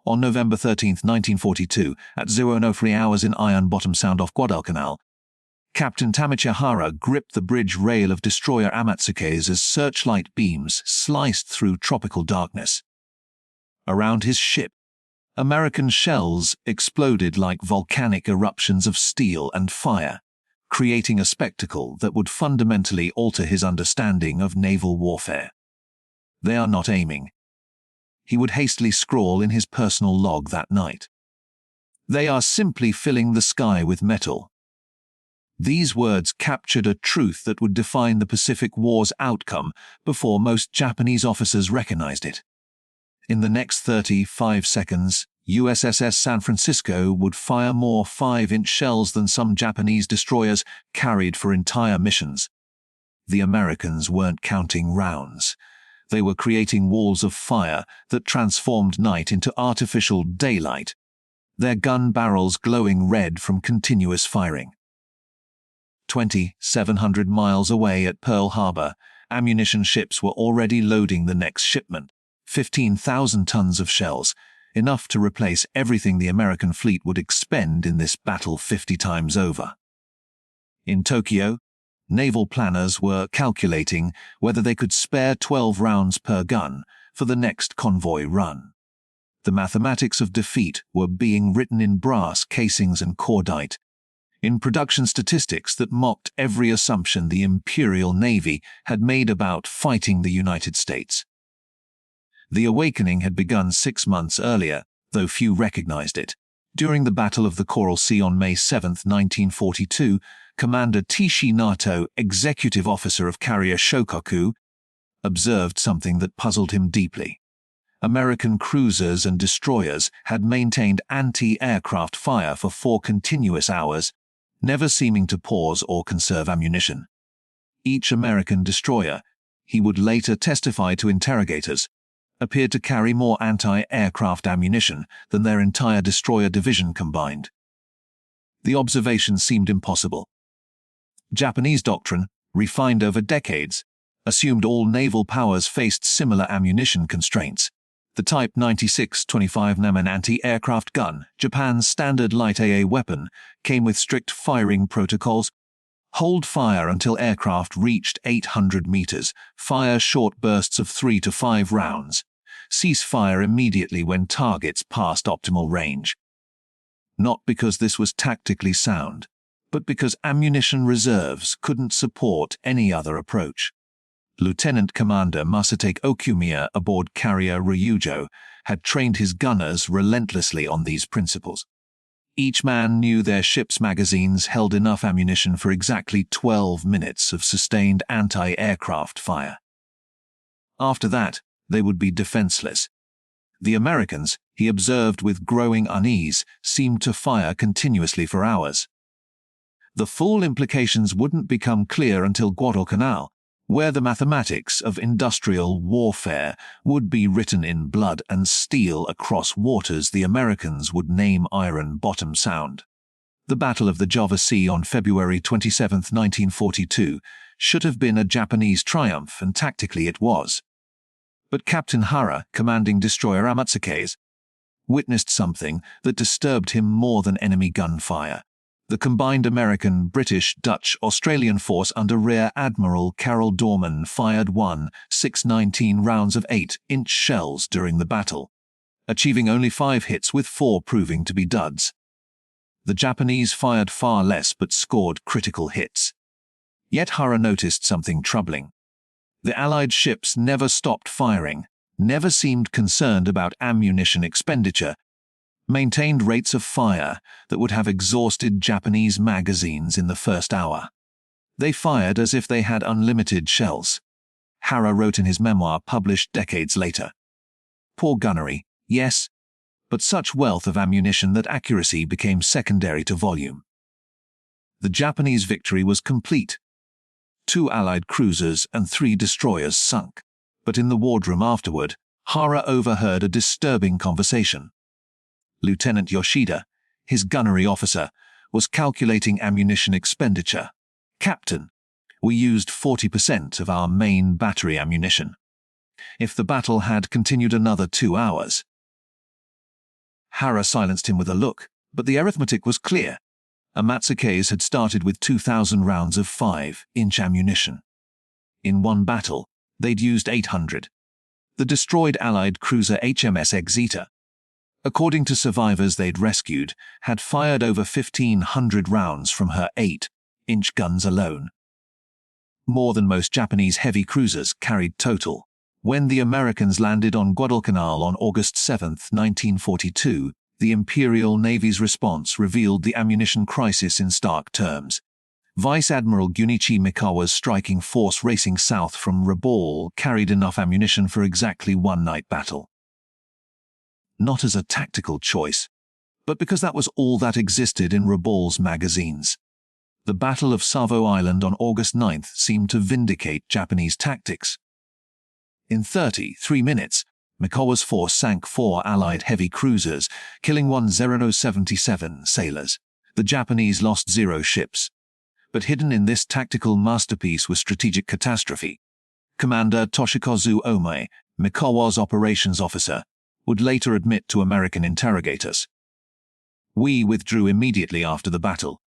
On November 13, 1942, at 00:03 hours in Iron Bottom Sound off Guadalcanal, Captain Tamichihara gripped the bridge rail of destroyer Amatsuke's as searchlight beams sliced through tropical darkness. Around his ship, American shells exploded like volcanic eruptions of steel and fire, creating a spectacle that would fundamentally alter his understanding of naval warfare. "They are not aiming," he would hastily scrawl in his personal log that night. "They are simply filling the sky with metal." These words captured a truth that would define the Pacific War's outcome before most Japanese officers recognized it. In the next 35 seconds, USS San Francisco would fire more 5-inch shells than some Japanese destroyers carried for entire missions. The Americans weren't counting rounds. They were creating walls of fire that transformed night into artificial daylight, their gun barrels glowing red from continuous firing. 2,700 miles away at Pearl Harbor, ammunition ships were already loading the next shipment, 15,000 tons of shells, enough to replace everything the American fleet would expend in this battle 50 times over. In Tokyo, naval planners were calculating whether they could spare 12 rounds per gun for the next convoy run. The mathematics of defeat were being written in brass casings and cordite, in production statistics that mocked every assumption the Imperial Navy had made about fighting the United States. The awakening had begun 6 months earlier, though few recognized it. During the Battle of the Coral Sea on May 7, 1942, Commander Tishi Nato, executive officer of carrier Shokaku, observed something that puzzled him deeply. American cruisers and destroyers had maintained anti-aircraft fire for 4 continuous hours, never seeming to pause or conserve ammunition. Each American destroyer, he would later testify to interrogators, appeared to carry more anti-aircraft ammunition than their entire destroyer division combined. The observation seemed impossible. Japanese doctrine, refined over decades, assumed all naval powers faced similar ammunition constraints. The Type 96-25 Naman anti-aircraft gun, Japan's standard light AA weapon, came with strict firing protocols. Hold fire until aircraft reached 800 meters, fire short bursts of 3 to 5 rounds. Cease fire immediately when targets passed optimal range. Not because this was tactically sound, but because ammunition reserves couldn't support any other approach. Lieutenant Commander Masatake Okumiya aboard carrier Ryujo had trained his gunners relentlessly on these principles. Each man knew their ship's magazines held enough ammunition for exactly 12 minutes of sustained anti-aircraft fire. After that, they would be defenseless. The Americans, he observed with growing unease, seemed to fire continuously for hours. The full implications wouldn't become clear until Guadalcanal, where the mathematics of industrial warfare would be written in blood and steel across waters the Americans would name Iron Bottom Sound. The Battle of the Java Sea on February 27, 1942, should have been a Japanese triumph, and tactically it was. But Captain Hara, commanding destroyer Amatsuke's, witnessed something that disturbed him more than enemy gunfire. The combined American, British, Dutch, Australian force under Rear Admiral Carroll Dorman fired 619 rounds of 8-inch shells during the battle, achieving only 5 hits with 4 proving to be duds. The Japanese fired far less but scored critical hits. Yet Hara noticed something troubling. The Allied ships never stopped firing, never seemed concerned about ammunition expenditure, maintained rates of fire that would have exhausted Japanese magazines in the first hour. They fired as if they had unlimited shells. Hara wrote in his memoir published decades later. Poor gunnery, yes, but such wealth of ammunition that accuracy became secondary to volume. The Japanese victory was complete. 2 Allied cruisers and 3 destroyers sunk. But in the wardroom afterward, Hara overheard a disturbing conversation. Lieutenant Yoshida, his gunnery officer, was calculating ammunition expenditure. "Captain, we used 40% of our main battery ammunition. If the battle had continued another 2 hours, Hara silenced him with a look, but the arithmetic was clear. Amatsuke's had started with 2,000 rounds of 5-inch ammunition. In one battle, they'd used 800. The destroyed Allied cruiser HMS Exeter, according to survivors they'd rescued, had fired over 1,500 rounds from her 8-inch guns alone. More than most Japanese heavy cruisers carried total. When the Americans landed on Guadalcanal on August 7, 1942, the Imperial Navy's response revealed the ammunition crisis in stark terms. Vice Admiral Junichi Mikawa's striking force racing south from Rabaul carried enough ammunition for exactly one night battle. Not as a tactical choice, but because that was all that existed in Rabaul's magazines. The Battle of Savo Island on August 9 seemed to vindicate Japanese tactics. In 33 minutes, Mikawa's force sank 4 Allied heavy cruisers, killing 1,077 sailors. The Japanese lost 0 ships. But hidden in this tactical masterpiece was strategic catastrophe. Commander Toshikazu Omei, Mikawa's operations officer, would later admit to American interrogators. "We withdrew immediately after the battle,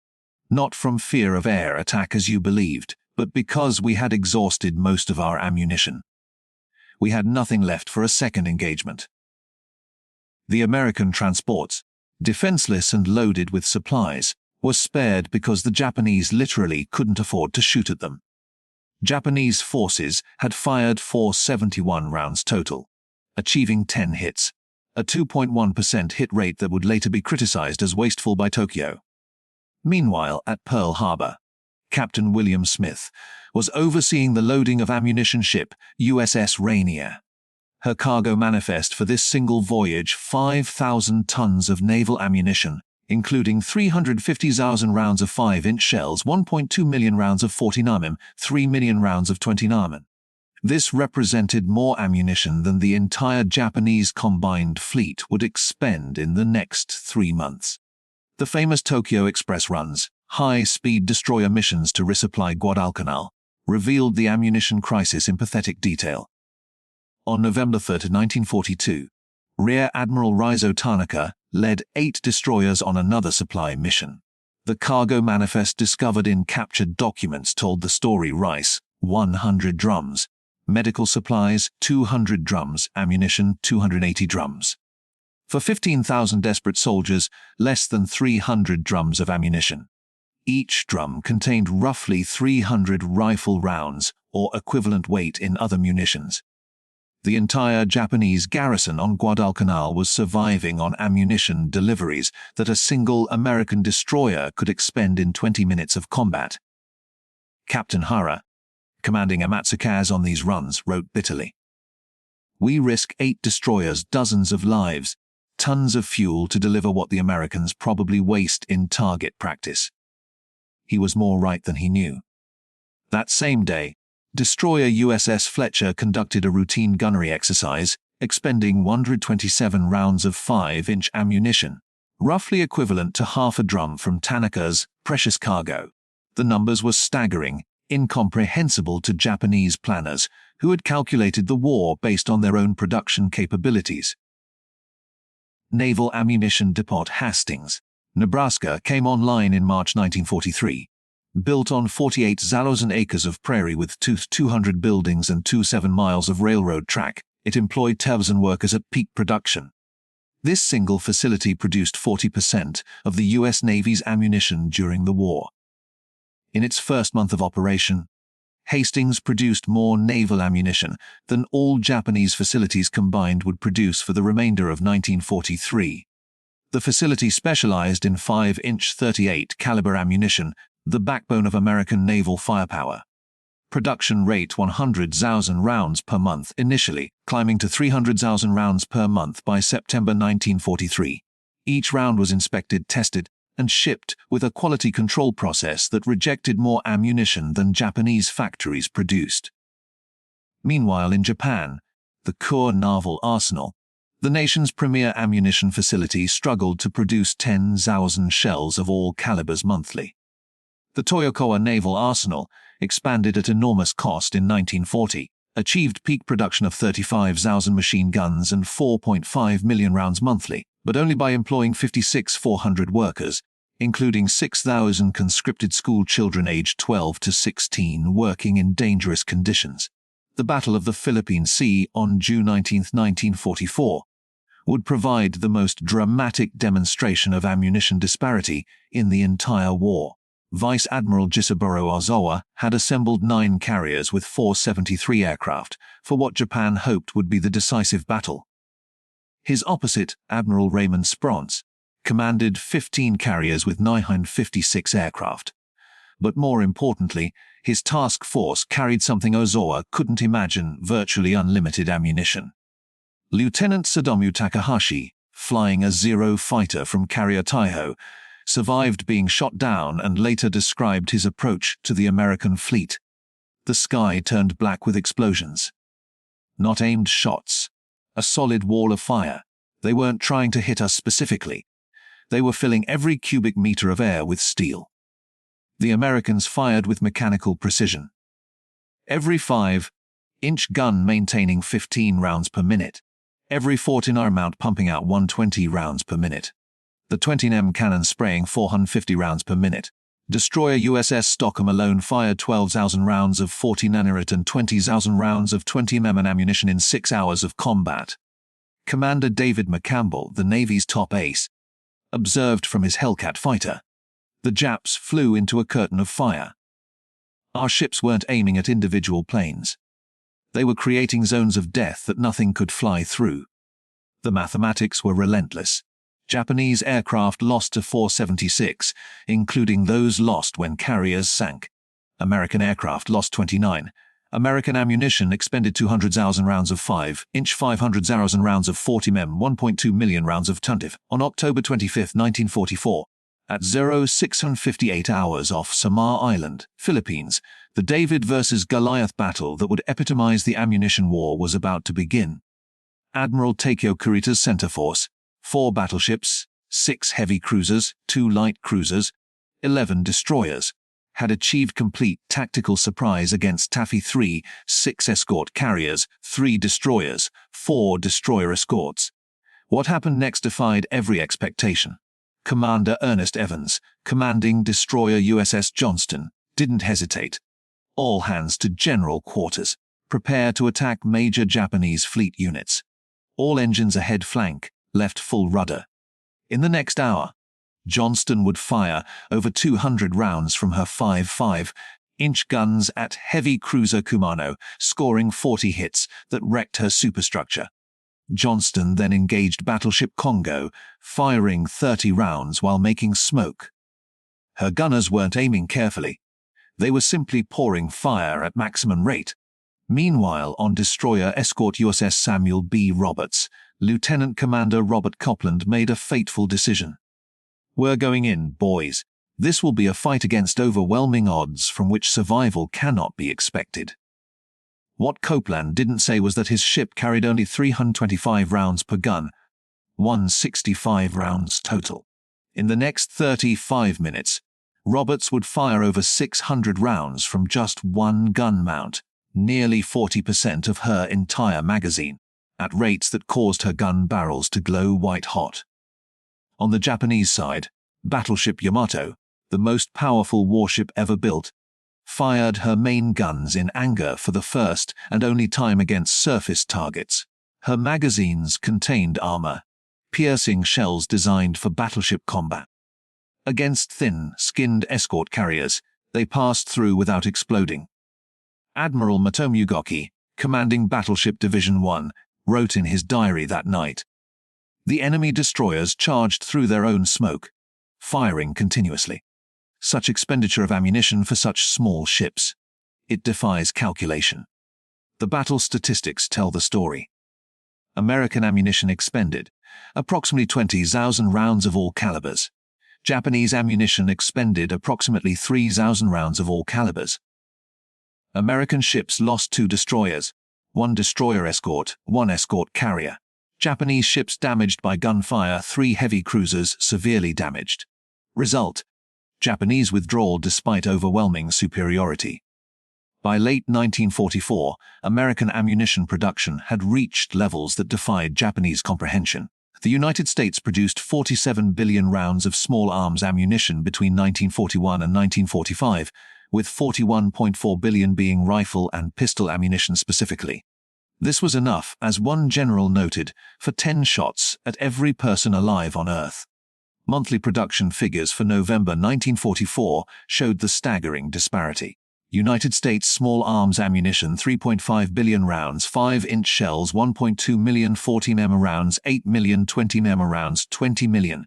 not from fear of air attack as you believed, but because we had exhausted most of our ammunition. We had nothing left for a second engagement." The American transports, defenseless and loaded with supplies, were spared because the Japanese literally couldn't afford to shoot at them. Japanese forces had fired 471 rounds total, achieving 10 hits, a 2.1% hit rate that would later be criticized as wasteful by Tokyo. Meanwhile, at Pearl Harbor, Captain William Smith was overseeing the loading of ammunition ship USS Rainier. Her cargo manifest for this single voyage 5,000 tons of naval ammunition, including 350,000 rounds of 5-inch shells, 1.2 million rounds of 40 mm, 3 million rounds of 20 mm. This represented more ammunition than the entire Japanese combined fleet would expend in the next 3 months. The famous Tokyo Express runs, high-speed destroyer missions to resupply Guadalcanal, revealed the ammunition crisis in pathetic detail. On November 3, 1942, Rear Admiral Reizo Tanaka led 8 destroyers on another supply mission. The cargo manifest discovered in captured documents told the story: rice, 100 drums, medical supplies, 200 drums, ammunition, 280 drums. For 15,000 desperate soldiers, less than 300 drums of ammunition. Each drum contained roughly 300 rifle rounds, or equivalent weight in other munitions. The entire Japanese garrison on Guadalcanal was surviving on ammunition deliveries that a single American destroyer could expend in 20 minutes of combat. Captain Hara, commanding Amatsuke's on these runs, wrote bitterly, "We risk 8 destroyers, dozens of lives, tons of fuel to deliver what the Americans probably waste in target practice." He was more right than he knew. That same day, destroyer USS Fletcher conducted a routine gunnery exercise, expending 127 rounds of 5-inch ammunition, roughly equivalent to half a drum from Tanaka's precious cargo. The numbers were staggering, incomprehensible to Japanese planners who had calculated the war based on their own production capabilities. Naval Ammunition Depot Hastings, Nebraska came online in March 1943. Built on 48,000 acres of prairie with 200 buildings and 27 miles of railroad track, it employed 1,000 workers at peak production. This single facility produced 40% of the U.S. Navy's ammunition during the war. In its first month of operation, Hastings produced more naval ammunition than all Japanese facilities combined would produce for the remainder of 1943. The facility specialized in 5-inch 38 caliber ammunition, the backbone of American naval firepower. Production rate 100,000 rounds per month initially, climbing to 300,000 rounds per month by September 1943. Each round was inspected, tested, and shipped with a quality control process that rejected more ammunition than Japanese factories produced. Meanwhile, in Japan, the Kure Naval Arsenal, the nation's premier ammunition facility, struggled to produce 10,000 shells of all calibers monthly. The Toyokawa Naval Arsenal, expanded at enormous cost in 1940, achieved peak production of 35,000 machine guns and 4.5 million rounds monthly, but only by employing 56,400 workers, including 6,000 conscripted school children aged 12 to 16 working in dangerous conditions. The Battle of the Philippine Sea on June 19, 1944, would provide the most dramatic demonstration of ammunition disparity in the entire war. Vice Admiral Gisaburo Ozawa had assembled 9 carriers with 473 aircraft for what Japan hoped would be the decisive battle. His opposite, Admiral Raymond Spronz, commanded 15 carriers with 956 aircraft. But more importantly, his task force carried something Ozawa couldn't imagine: virtually unlimited ammunition. Lieutenant Sadamu Takahashi, flying a Zero fighter from Carrier Taiho, survived being shot down and later described his approach to the American fleet. The sky turned black with explosions. Not aimed shots. A solid wall of fire. They weren't trying to hit us specifically. They were filling every cubic meter of air with steel. The Americans fired with mechanical precision. Every 5-inch gun maintaining 15 rounds per minute. Every 14-R mount pumping out 120 rounds per minute. The 20mm cannon spraying 450 rounds per minute. Destroyer USS Stockholm alone fired 12,000 rounds of 40mm and 20,000 rounds of 20mm ammunition in 6 hours of combat. Commander David McCampbell, the Navy's top ace, observed from his Hellcat fighter. The Japs flew into a curtain of fire. Our ships weren't aiming at individual planes. They were creating zones of death that nothing could fly through. The mathematics were relentless. Japanese aircraft lost to 476, including those lost when carriers sank. American aircraft lost 29. American ammunition expended 200,000 rounds of 5-inch, 500,000 rounds of 40mm, 1.2 million rounds of tuntif. On October 25, 1944, at 0658 hours off Samar Island, Philippines, the David versus Goliath battle that would epitomize the ammunition war was about to begin. Admiral Takeo Kurita's center force, 4 battleships, 6 heavy cruisers, 2 light cruisers, 11 destroyers, had achieved complete tactical surprise against Taffy 3, 6 escort carriers, 3 destroyers, 4 destroyer escorts. What happened next defied every expectation. Commander Ernest Evans, commanding destroyer USS Johnston, didn't hesitate. All hands to general quarters. Prepare to attack major Japanese fleet units. All engines ahead, flank, left full rudder. In the next hour, Johnston would fire over 200 rounds from her 5.5-inch guns at heavy cruiser Kumano, scoring 40 hits that wrecked her superstructure. Johnston then engaged battleship Congo, firing 30 rounds while making smoke. Her gunners weren't aiming carefully. They were simply pouring fire at maximum rate. Meanwhile, on destroyer escort USS Samuel B. Roberts, Lieutenant Commander Robert Copland made a fateful decision. "We're going in, boys. This will be a fight against overwhelming odds from which survival cannot be expected." What Copeland didn't say was that his ship carried only 325 rounds per gun, 165 rounds total. In the next 35 minutes, Roberts would fire over 600 rounds from just one gun mount, nearly 40% of her entire magazine, at rates that caused her gun barrels to glow white-hot. On the Japanese side, battleship Yamato, the most powerful warship ever built, fired her main guns in anger for the first and only time against surface targets. Her magazines contained armor, piercing shells designed for battleship combat. Against thin-skinned escort carriers, they passed through without exploding. Admiral Matomugoki, commanding Battleship Division 1, wrote in his diary that night, "The enemy destroyers charged through their own smoke, firing continuously. Such expenditure of ammunition for such small ships. It defies calculation." The battle statistics tell the story. American ammunition expended, approximately 20,000 rounds of all calibers. Japanese ammunition expended approximately 3,000 rounds of all calibers. American ships lost 2 destroyers, 1 destroyer escort, 1 escort carrier. Japanese ships damaged by gunfire, 3 heavy cruisers severely damaged. Result: Japanese withdrawal despite overwhelming superiority. By late 1944, American ammunition production had reached levels that defied Japanese comprehension. The United States produced 47 billion rounds of small arms ammunition between 1941 and 1945, with 41.4 billion being rifle and pistol ammunition specifically. This was enough, as one general noted, for 10 shots at every person alive on Earth. Monthly production figures for November 1944 showed the staggering disparity. United States small arms ammunition 3.5 billion rounds, 5-inch shells 1.2 million 14mm rounds, 8 million 20mm rounds, 20 million.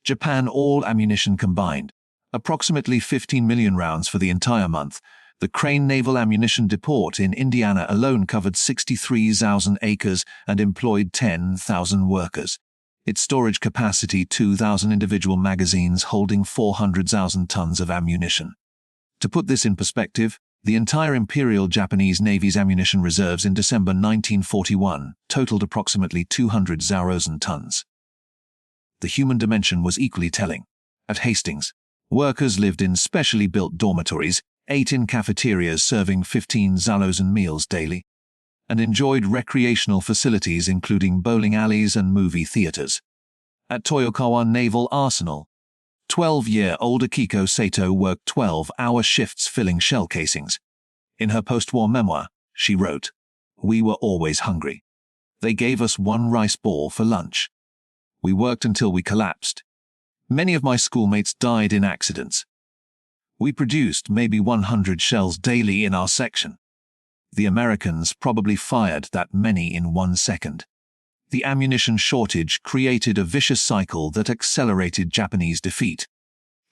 Japan all ammunition combined, approximately 15 million rounds for the entire month. The Crane Naval Ammunition Depot in Indiana alone covered 63,000 acres and employed 10,000 workers. Its storage capacity 2,000 individual magazines holding 400,000 tons of ammunition. To put this in perspective, the entire Imperial Japanese Navy's ammunition reserves in December 1941 totaled approximately 200,000 tons. The human dimension was equally telling. At Hastings, workers lived in specially built dormitories, ate in cafeterias serving 15,000 meals daily, and enjoyed recreational facilities including bowling alleys and movie theaters. At Toyokawa Naval Arsenal, 12-year-old Akiko Sato worked 12-hour shifts filling shell casings. In her post-war memoir, she wrote, "We were always hungry. They gave us one rice ball for lunch. We worked until we collapsed. Many of my schoolmates died in accidents. We produced maybe 100 shells daily in our section. The Americans probably fired that many in 1 second. The ammunition shortage created a vicious cycle that accelerated Japanese defeat.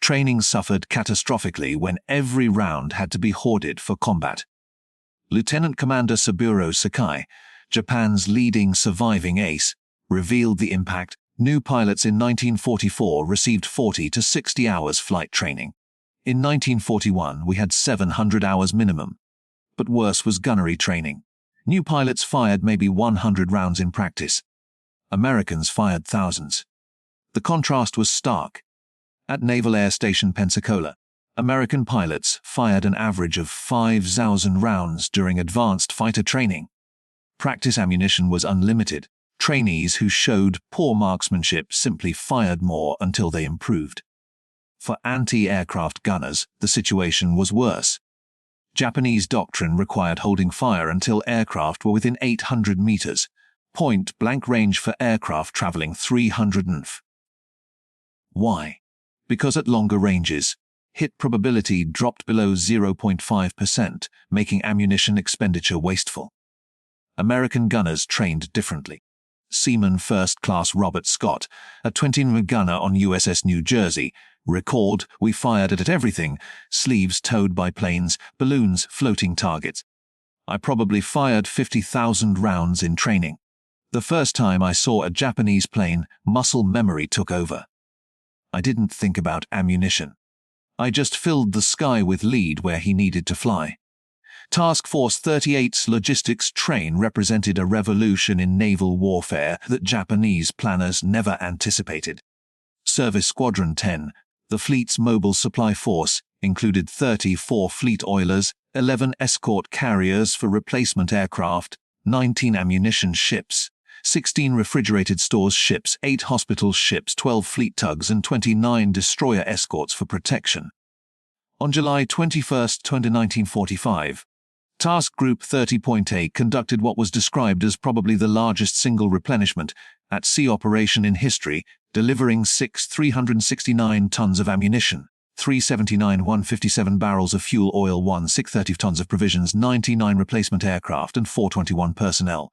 Training suffered catastrophically when every round had to be hoarded for combat." Lieutenant Commander Saburo Sakai, Japan's leading surviving ace, revealed the impact. New pilots in 1944 received 40 to 60 hours flight training. In 1941, we had 700 hours minimum. But worse was gunnery training. New pilots fired maybe 100 rounds in practice. Americans fired thousands. The contrast was stark. At Naval Air Station Pensacola, American pilots fired an average of 5,000 rounds during advanced fighter training. Practice ammunition was unlimited. Trainees who showed poor marksmanship simply fired more until they improved. For anti-aircraft gunners, the situation was worse. Japanese doctrine required holding fire until aircraft were within 800 meters, point-blank range for aircraft traveling 300 nf. Why? Because at longer ranges, hit probability dropped below 0.5%, making ammunition expenditure wasteful. American gunners trained differently. Seaman First Class Robert Scott, a 20mm gunner on USS New Jersey, recalled, "We fired at everything, sleeves towed by planes, balloons, floating targets. I probably fired 50,000 rounds in training. The first time I saw a Japanese plane, muscle memory took over. I didn't think about ammunition. I just filled the sky with lead where he needed to fly." Task Force 38's logistics train represented a revolution in naval warfare that Japanese planners never anticipated. Service Squadron 10, the fleet's mobile supply force, included 34 fleet oilers, 11 escort carriers for replacement aircraft, 19 ammunition ships, 16 refrigerated stores ships, 8 hospital ships, 12 fleet tugs, and 29 destroyer escorts for protection. On July 21, 1945, Task Group 30.8 conducted what was described as probably the largest single replenishment at sea operation in history, delivering 369 tons of ammunition, 379 157 barrels of fuel oil, 630 tons of provisions, 99 replacement aircraft, and 421 personnel.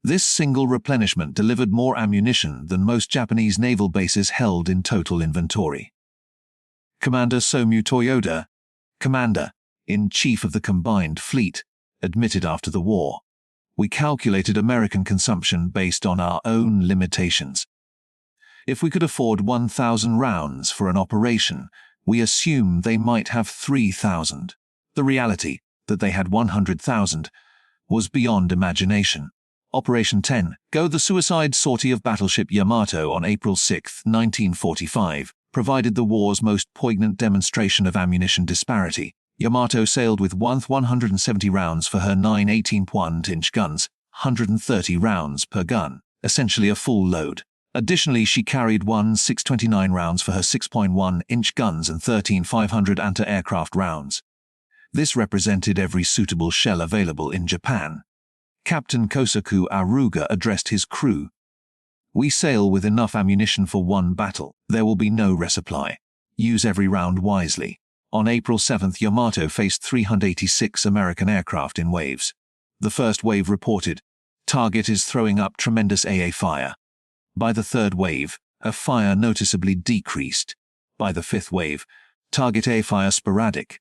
This single replenishment delivered more ammunition than most Japanese naval bases held in total inventory. Commander Somu Toyoda, Commander-in-Chief of the Combined Fleet, admitted after the war, "We calculated American consumption based on our own limitations. If we could afford 1,000 rounds for an operation, we assumed they might have 3,000. The reality, that they had 100,000, was beyond imagination." Operation 10, Go the suicide sortie of battleship Yamato on April 6, 1945, provided the war's most poignant demonstration of ammunition disparity. Yamato sailed with 170 rounds for her 9 18.1-inch guns, 130 rounds per gun, essentially a full load. Additionally, she carried 629 rounds for her 6.1-inch guns and 13 500 anti-aircraft rounds. This represented every suitable shell available in Japan. Captain Kosaku Aruga addressed his crew. "We sail with enough ammunition for one battle. There will be no resupply. Use every round wisely." On April 7, Yamato faced 386 American aircraft in waves. The first wave reported, "Target is throwing up tremendous AA fire." By the third wave, her fire noticeably decreased. By the fifth wave, target A fire sporadic.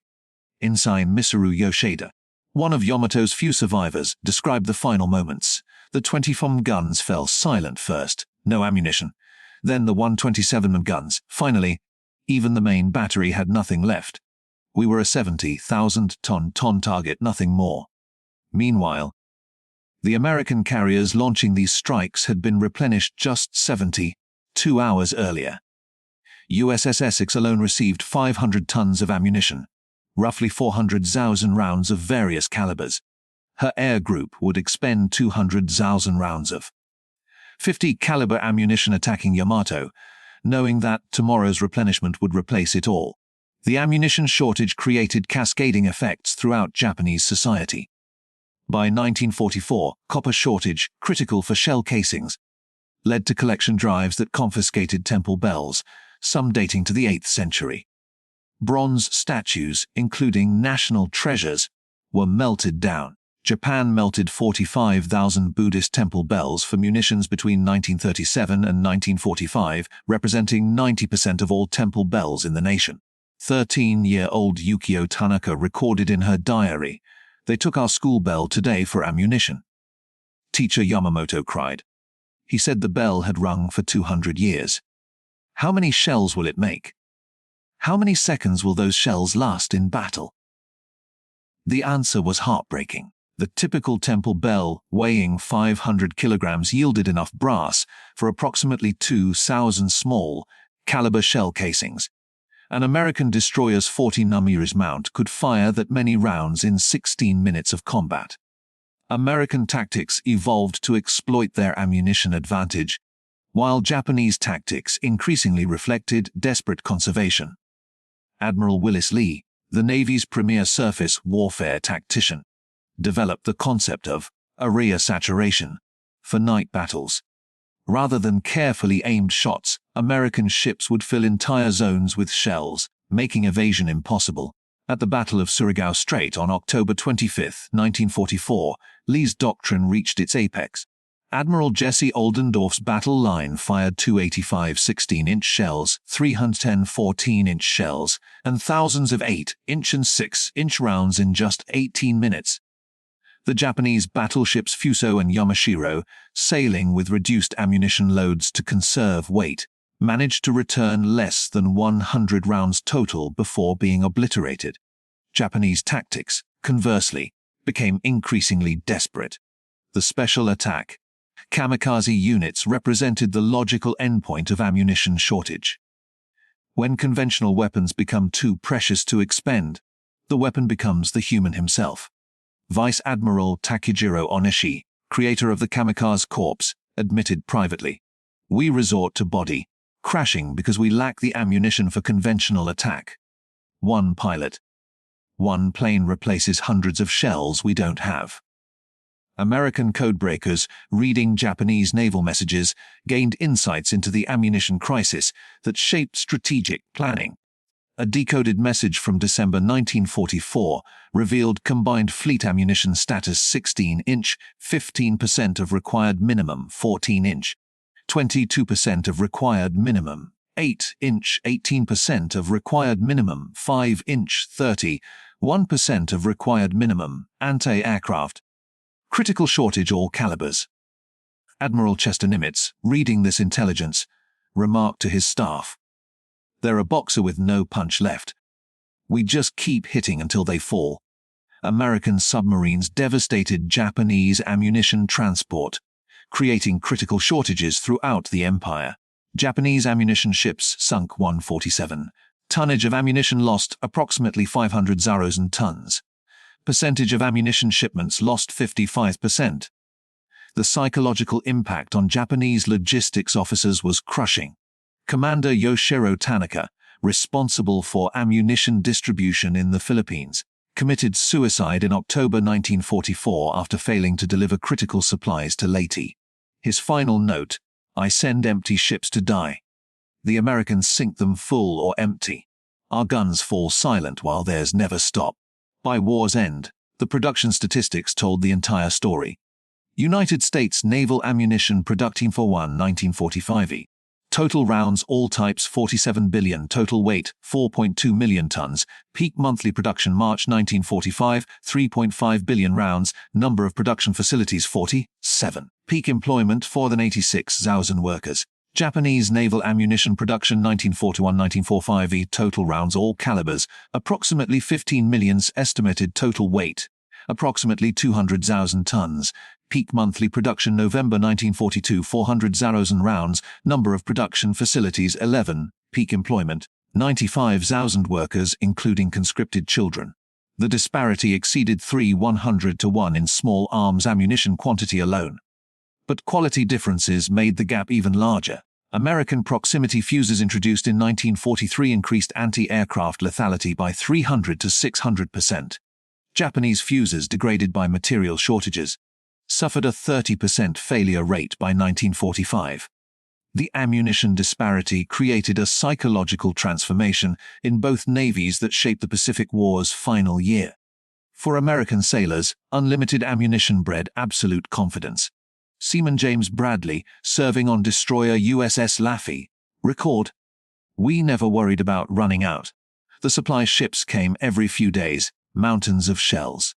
Ensign Misaru Yoshida, one of Yamato's few survivors, described the final moments. The 20mm guns fell silent first, no ammunition. Then the 127mm guns. Finally, even the main battery had nothing left. We were a 70,000-ton target, nothing more. Meanwhile, the American carriers launching these strikes had been replenished just 72 hours earlier. USS Essex alone received 500 tons of ammunition, roughly 400,000 rounds of various calibers. Her air group would expend 200,000 rounds of 50 caliber ammunition attacking Yamato, knowing that tomorrow's replenishment would replace it all. The ammunition shortage created cascading effects throughout Japanese society. By 1944, copper shortage, critical for shell casings, led to collection drives that confiscated temple bells, some dating to the 8th century. Bronze statues, including national treasures, were melted down. Japan melted 45,000 Buddhist temple bells for munitions between 1937 and 1945, representing 90% of all temple bells in the nation. 13-year-old Yukio Tanaka recorded in her diary, "They took our school bell today for ammunition." Teacher Yamamoto cried. He said the bell had rung for 200 years. How many shells will it make? How many seconds will those shells last in battle? The answer was heartbreaking. The typical temple bell, weighing 500 kilograms, yielded enough brass for approximately 2,000 small caliber shell casings. An American destroyer's 40mm mount could fire that many rounds in 16 minutes of combat. American tactics evolved to exploit their ammunition advantage, while Japanese tactics increasingly reflected desperate conservation. Admiral Willis Lee, the Navy's premier surface warfare tactician, developed the concept of area saturation for night battles. Rather than carefully aimed shots, American ships would fill entire zones with shells, making evasion impossible. At the Battle of Surigao Strait on October 25, 1944, Lee's doctrine reached its apex. Admiral Jesse Oldendorf's battle line fired 285 16-inch shells, 310 14-inch shells, and thousands of 8-inch and 6-inch rounds in just 18 minutes. The Japanese battleships Fuso and Yamashiro, sailing with reduced ammunition loads to conserve weight, managed to return less than 100 rounds total before being obliterated. Japanese tactics, conversely, became increasingly desperate. The special attack kamikaze units represented the logical endpoint of ammunition shortage. When conventional weapons become too precious to expend, the weapon becomes the human himself. Vice Admiral Takejiro Onishi, creator of the Kamikaze Corps, admitted privately, "We resort to body crashing because we lack the ammunition for conventional attack. One pilot, one plane replaces hundreds of shells we don't have." American codebreakers, reading Japanese naval messages, gained insights into the ammunition crisis that shaped strategic planning. A decoded message from December 1944 revealed combined fleet ammunition status: 16-inch, 15% of required minimum; 14-inch, 22% of required minimum; 8-inch, 18% of required minimum; 5-inch, 31% of required minimum; anti-aircraft, critical shortage, all calibers. Admiral Chester Nimitz, reading this intelligence, remarked to his staff, "They're a boxer with no punch left. We just keep hitting until they fall." American submarines devastated Japanese ammunition transport, creating critical shortages throughout the empire. Japanese ammunition ships sunk 147. Tonnage of ammunition lost approximately 500,000 tons. Percentage of ammunition shipments lost 55%. The psychological impact on Japanese logistics officers was crushing. Commander Yoshiro Tanaka, responsible for ammunition distribution in the Philippines, committed suicide in October 1944 after failing to deliver critical supplies to Leyte. His final note, "I send empty ships to die. The Americans sink them full or empty. Our guns fall silent while theirs never stop." By war's end, the production statistics told the entire story. United States Naval Ammunition Production for 1945. Total rounds all types 47 billion, total weight 4.2 million tons, peak monthly production March 1945 3.5 billion rounds, number of production facilities 47, peak employment 486,000 workers. Japanese Naval Ammunition Production 1941-1945, total rounds all calibers, approximately 15 million, estimated total weight, approximately 200,000 tons. Peak monthly production November 1942 400,000 rounds, number of production facilities 11, peak employment 95,000 workers including conscripted children. The disparity exceeded 100 to 1 in small arms ammunition quantity alone. But quality differences made the gap even larger. American proximity fuses introduced in 1943 increased anti-aircraft lethality by 300 to 600%. Japanese fuses, degraded by material shortages, suffered a 30% failure rate by 1945. The ammunition disparity created a psychological transformation in both navies that shaped the Pacific War's final year. For American sailors, unlimited ammunition bred absolute confidence. Seaman James Bradley, serving on destroyer USS Laffey, recalled, "We never worried about running out. The supply ships came every few days, mountains of shells.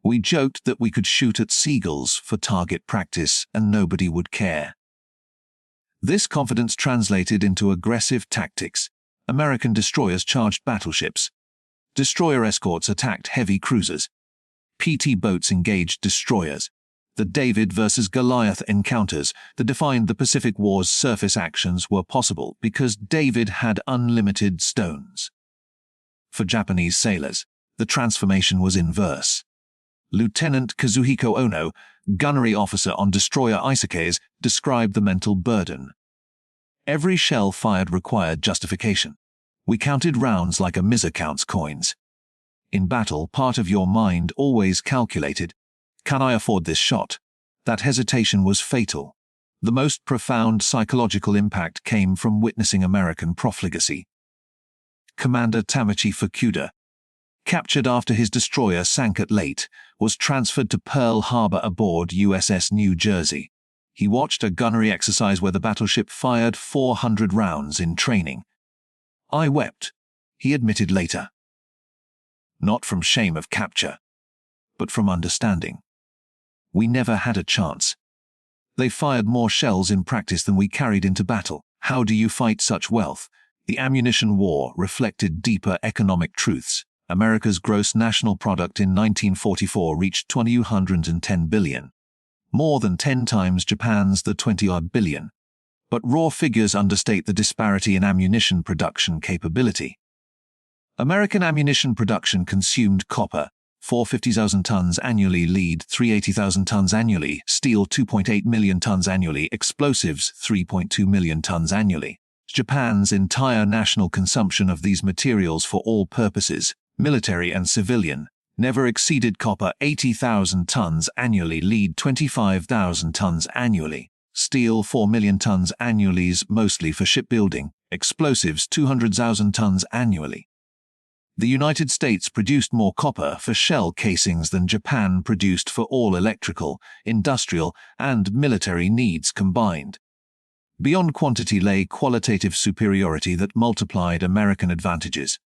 We joked that we could shoot at seagulls for target practice and nobody would care." This confidence translated into aggressive tactics. American destroyers charged battleships. Destroyer escorts attacked heavy cruisers. PT boats engaged destroyers. The David versus Goliath encounters that defined the Pacific War's surface actions were possible because David had unlimited stones. For Japanese sailors, the transformation was inverse. Lieutenant Kazuhiko Ono, gunnery officer on destroyer Isakes, described the mental burden. "Every shell fired required justification. We counted rounds like a miser counts coins. In battle, part of your mind always calculated, can I afford this shot? That hesitation was fatal." The most profound psychological impact came from witnessing American profligacy. Commander Tamichi Fukuda, captured after his destroyer sank at Leyte, was transferred to Pearl Harbor aboard USS New Jersey. He watched a gunnery exercise where the battleship fired 400 rounds in training. "I wept," he admitted later. Not from shame of capture, but from understanding. "We never had a chance. They fired more shells in practice than we carried into battle. How do you fight such wealth?" The ammunition war reflected deeper economic truths. America's gross national product in 1944 reached $210 billion. More than 10 times Japan's the $20-odd billion. But raw figures understate the disparity in ammunition production capability. American ammunition production consumed copper, 450,000 tons annually, lead 380,000 tons annually, steel 2.8 million tons annually, explosives 3.2 million tons annually. Japan's entire national consumption of these materials for all purposes, military and civilian, never exceeded copper 80,000 tons annually, lead 25,000 tons annually, steel 4 million tons annually, mostly for shipbuilding, explosives 200,000 tons annually. The United States produced more copper for shell casings than Japan produced for all electrical, industrial, and military needs combined. Beyond quantity lay qualitative superiority that multiplied American advantages.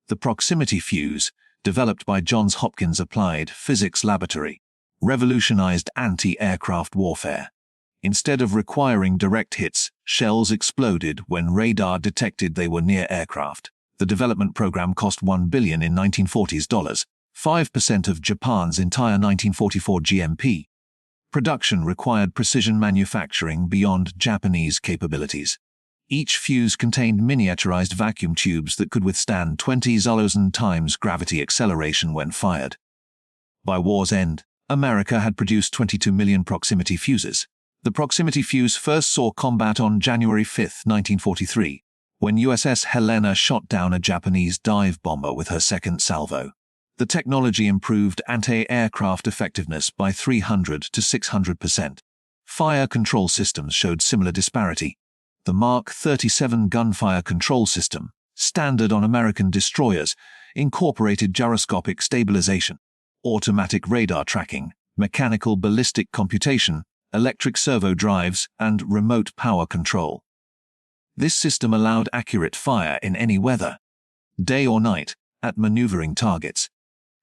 The proximity fuse, developed by Johns Hopkins Applied Physics Laboratory, revolutionized anti-aircraft warfare. Instead of requiring direct hits, shells exploded when radar detected they were near aircraft. The development program cost $1 billion in 1940s dollars, 5% of Japan's entire 1944 GMP. Production required precision manufacturing beyond Japanese capabilities. Each fuse contained miniaturized vacuum tubes that could withstand 20,000 times gravity acceleration when fired. By war's end, America had produced 22 million proximity fuses. The proximity fuse first saw combat on January 5, 1943, when USS Helena shot down a Japanese dive bomber with her second salvo. The technology improved anti-aircraft effectiveness by 300 to 600%. Fire control systems showed similar disparity. The Mark 37 gunfire control system, standard on American destroyers, incorporated gyroscopic stabilization, automatic radar tracking, mechanical ballistic computation, electric servo drives, and remote power control. This system allowed accurate fire in any weather, day or night, at maneuvering targets.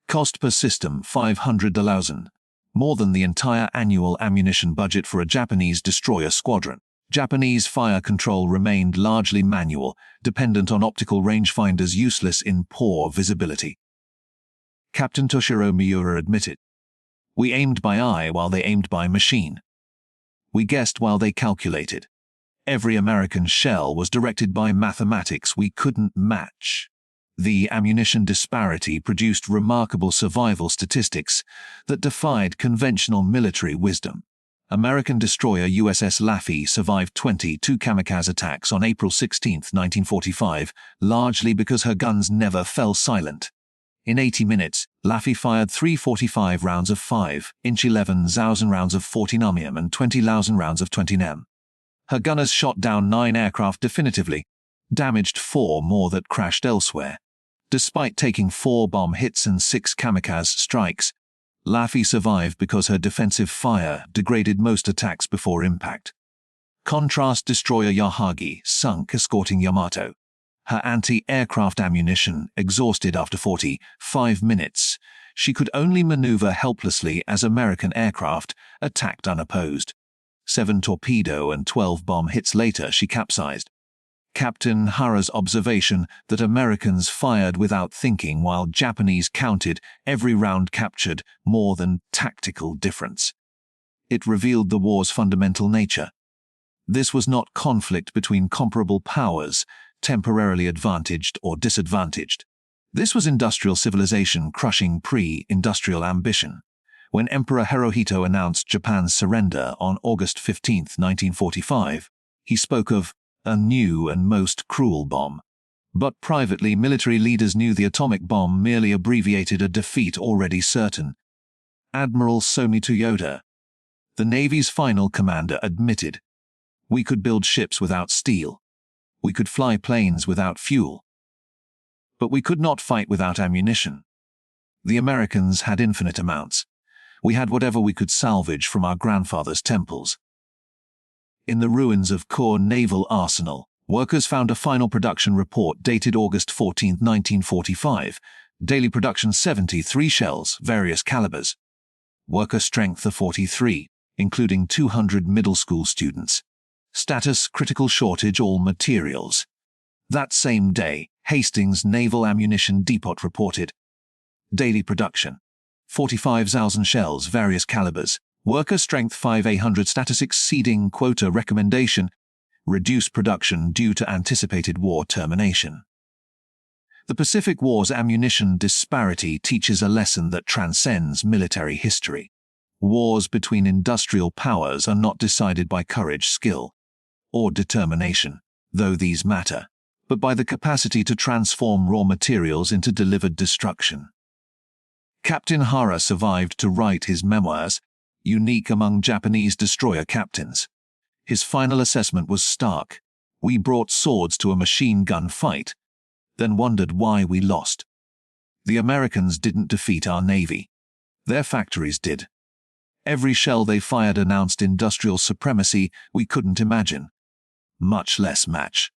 Cost per system $500,000, more than the entire annual ammunition budget for a Japanese destroyer squadron. Japanese fire control remained largely manual, dependent on optical rangefinders useless in poor visibility. Captain Toshiro Miura admitted, "We aimed by eye while they aimed by machine. We guessed while they calculated. Every American shell was directed by mathematics we couldn't match." The ammunition disparity produced remarkable survival statistics that defied conventional military wisdom. American destroyer USS Laffey survived 22 kamikaze attacks on April 16, 1945, largely because her guns never fell silent. In 80 minutes, Laffey fired 345 rounds of 5-inch 11,000 rounds of 14 mm and 20,000 rounds of 20 mm. Her gunners shot down 9 aircraft definitively, damaged 4 more that crashed elsewhere. Despite taking 4 bomb hits and 6 kamikaze strikes, Laffey survived because her defensive fire degraded most attacks before impact. Contrast destroyer Yahagi sunk escorting Yamato. Her anti-aircraft ammunition exhausted after 45 minutes. She could only maneuver helplessly as American aircraft attacked unopposed. 7 torpedo and 12 bomb hits later, she capsized. Captain Hara's observation that Americans fired without thinking while Japanese counted every round captured more than tactical difference. It revealed the war's fundamental nature. This was not conflict between comparable powers, temporarily advantaged or disadvantaged. This was industrial civilization crushing pre-industrial ambition. When Emperor Hirohito announced Japan's surrender on August 15, 1945, he spoke of a new and most cruel bomb. But privately, military leaders knew the atomic bomb merely abbreviated a defeat already certain. Admiral Somi Toyota, the Navy's final commander, admitted, "We could build ships without steel. We could fly planes without fuel. But we could not fight without ammunition. The Americans had infinite amounts. We had whatever we could salvage from our grandfathers' temples." In the ruins of Kure Naval Arsenal, workers found a final production report dated August 14, 1945. Daily production 73 shells, various calibers. Worker strength of 43, including 200 middle school students. Status critical shortage all materials. That same day, Hastings Naval Ammunition Depot reported. Daily production 45,000 shells, various calibers. Worker strength 5,800, status exceeding quota recommendation, reduced production due to anticipated war termination. The Pacific War's ammunition disparity teaches a lesson that transcends military history. Wars between industrial powers are not decided by courage, skill, or determination, though these matter, but by the capacity to transform raw materials into delivered destruction. Captain Hara survived to write his memoirs, unique among Japanese destroyer captains. His final assessment was stark. "We brought swords to a machine gun fight, then wondered why we lost. The Americans didn't defeat our Navy. Their factories did. Every shell they fired announced industrial supremacy we couldn't imagine, much less match.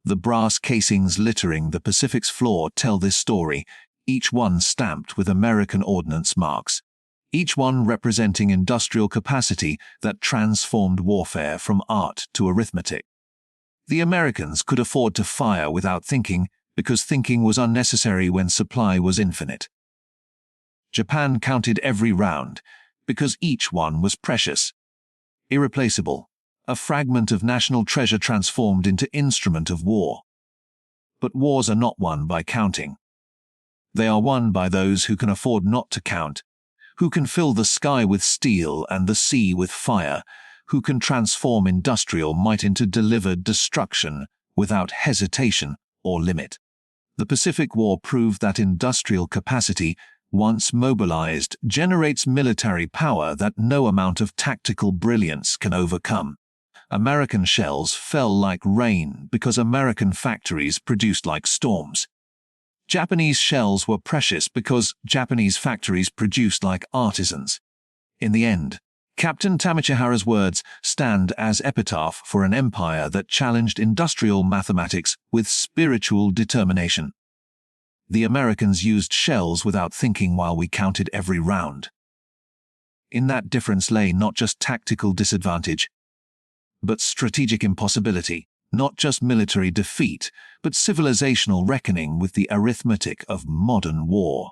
The brass casings littering the Pacific's floor tell this story, each one stamped with American ordnance marks. Each one representing industrial capacity that transformed warfare from art to arithmetic. The Americans could afford to fire without thinking because thinking was unnecessary when supply was infinite. Japan counted every round because each one was precious, irreplaceable, a fragment of national treasure transformed into instrument of war. But wars are not won by counting. They are won by those who can afford not to count, who can fill the sky with steel and the sea with fire, who can transform industrial might into delivered destruction without hesitation or limit. The Pacific War proved that industrial capacity, once mobilized, generates military power that no amount of tactical brilliance can overcome. American shells fell like rain because American factories produced like storms. Japanese shells were precious because Japanese factories produced like artisans. In the end, Captain Tamichihara's words stand as epitaph for an empire that challenged industrial mathematics with spiritual determination. The Americans used shells without thinking while we counted every round. In that difference lay not just tactical disadvantage, but strategic impossibility, not just military defeat, but civilizational reckoning with the arithmetic of modern war.